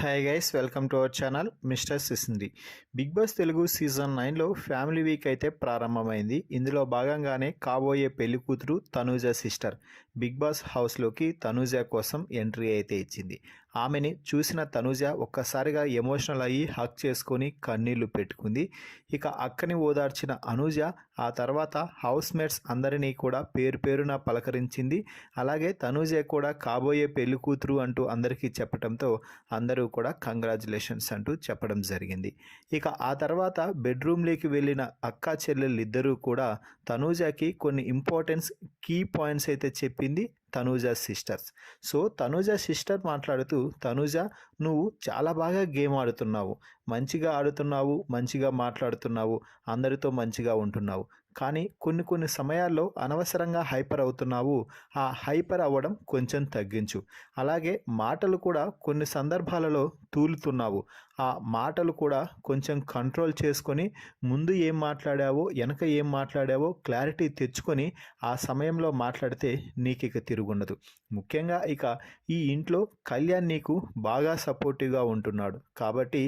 Hi guys, welcome to our channel mister Sisindri. Big boss Telugu season 9లో family week అయితే ప్రారంభమైంది. ఇందులో భాగంగానే కాబోయే పెళ్లి కూతురు తనూజ సిస్టర్ బిగ్ బాస్ హౌస్లోకి తనూజ కోసం ఎంట్రీ అయితే ఇచ్చింది. ఆమెని చూసిన తనూజ ఒక్కసారిగా ఎమోషనల్ అయ్యి హక్ చేసుకొని కన్నీళ్లు పెట్టుకుంది. ఇక అక్కని ఓదార్చిన అనూజ ఆ తర్వాత హౌస్ మేట్స్ అందరినీ కూడా పేరు పేరున పలకరించింది. అలాగే తనూజ కూడా కాబోయే పెళ్లి కూతురు అంటూ అందరికీ చెప్పడంతో అందరూ కూడా కంగ్రాచులేషన్స్ అంటూ చెప్పడం జరిగింది. ఇక ఆ తర్వాత బెడ్రూమ్లోకి వెళ్ళిన అక్కా చెల్లెళ్ళిద్దరూ కూడా తనూజకి కొన్ని ఇంపార్టెన్స్ కీ పాయింట్స్ అయితే చెప్పింది Tanuja sisters. So Tanuja sister మాట్లాడుతూ, తనూజ నువ్వు చాలా బాగా గేమ్ ఆడుతున్నావు, మంచిగా ఆడుతున్నావు, మంచిగా మాట్లాడుతున్నావు, అందరితో మంచిగా ఉంటున్నావు, కానీ కొన్ని సమయాల్లో అనవసరంగా హైపర్ అవుతున్నావు. ఆ హైపర్ అవ్వడం కొంచెం తగ్గించు. అలాగే మాటలు కూడా కొన్ని సందర్భాలలో తూలుతున్నావు. ఆ మాటలు కూడా కొంచెం కంట్రోల్ చేసుకొని ముందు ఏం మాట్లాడావో వెనక ఏం మాట్లాడావో క్లారిటీ తెచ్చుకొని ఆ సమయంలో మాట్లాడితే నీకు ఇక తిరుగుండదు. ముఖ్యంగా ఇక ఈ ఇంట్లో కళ్యాణ్ నీకు బాగా సపోర్టివ్గా ఉంటున్నాడు కాబట్టి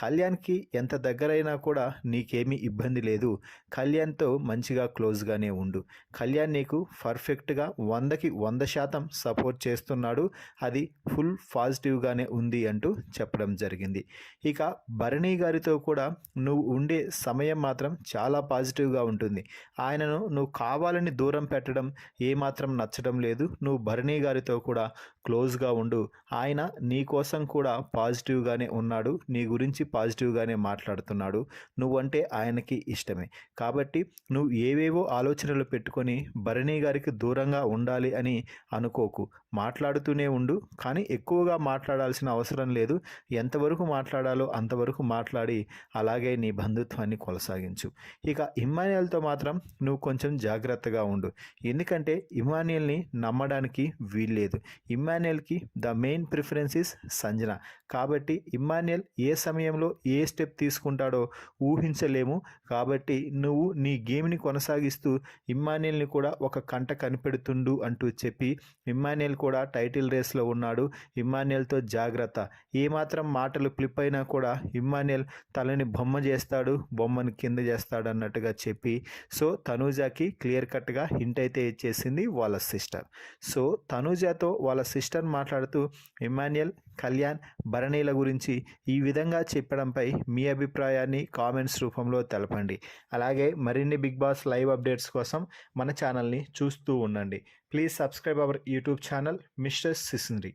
కళ్యాణ్కి ఎంత దగ్గరైనా కూడా నీకేమీ ఇబ్బంది లేదు. కళ్యాణ్తో మంచిగా క్లోజ్గానే ఉండు. కళ్యాణ్ నీకు పర్ఫెక్ట్గా 100కి 100% సపోర్ట్ చేస్తున్నాడు. అది ఫుల్ పాజిటివ్గానే ఉంది అంటూ చెప్పడం జరిగింది. ఇక భరణి గారితో కూడా నువ్వు ఉండే సమయం మాత్రం చాలా పాజిటివ్గా ఉంటుంది. ఆయనను నువ్వు కావాలని దూరం పెట్టడం ఏమాత్రం నచ్చడం లేదు. నువ్వు భరణి గారితో కూడా క్లోజ్గా ఉండు. ఆయన నీ కోసం కూడా పాజిటివ్గానే ఉన్నాడు, నీ గురించి పాజిటివ్గానే మాట్లాడుతున్నాడు. నువ్వంటే ఆయనకి ఇష్టమే. కాబట్టి నువ్వు ఏవేవో ఆలోచనలు పెట్టుకొని భరణి గారికి దూరంగా ఉండాలి అని అనుకోకు. మాట్లాడుతూనే ఉండు, కానీ ఎక్కువగా మాట్లాడాల్సిన అవసరం లేదు. ఎంతవరకు మాట్లాడాలో అంతవరకు మాట్లాడి అలాగే నీ బంధుత్వాన్ని కొనసాగించు. ఇక ఇమ్మాన్యుయల్తో మాత్రం నువ్వు కొంచెం జాగ్రత్తగా ఉండు. ఎందుకంటే ఇమ్మాన్యుయల్ని నమ్మడానికి వీల్లేదు. ఇమ్మాన్యుయల్కి the main preference is Sanjana. కాబట్టి ఇమ్మాన్యుయల్ ఏ సమయంలో ఏ స్టెప్ తీసుకుంటాడో ఊహించలేము. కాబట్టి నువ్వు నీ గేమ్ని కొనసాగిస్తూ ఇమ్మాన్యుయల్ని కూడా ఒక కంట కనిపెడుతుండు అంటూ చెప్పి, ఇమ్మాన్యుయల్ కూడా టైటిల్ రేస్లో ఉన్నాడు, ఇమ్మాన్యుయల్తో జాగ్రత్త. ఏమాత్రం మాటలు ఫ్లిప్ అయినా కూడా ఇమ్మాన్యుయల్ తలని బొమ్మ చేస్తాడు, బొమ్మను కింద చేస్తాడు అన్నట్టుగా చెప్పి, సో తనూజకి క్లియర్ కట్గా హింట్ అయితే ఇచ్చేసింది వాళ్ళ సిస్టర్. సో తనూజతో వాళ్ళ సిస్టర్ మాట్లాడుతూ ఇమ్మాన్యుయల్, కళ్యాణ్, భరణీల గురించి ఈ విధంగా చెప్పడంపై మీ అభిప్రాయాన్ని కామెంట్స్ రూపంలో తెలపండి. అలాగే మరిన్ని బిగ్ బాస్ లైవ్ అప్డేట్స్ కోసం మన ఛానల్ని చూస్తూ ఉండండి. Please subscribe our YouTube channel mister సిసింద్రి.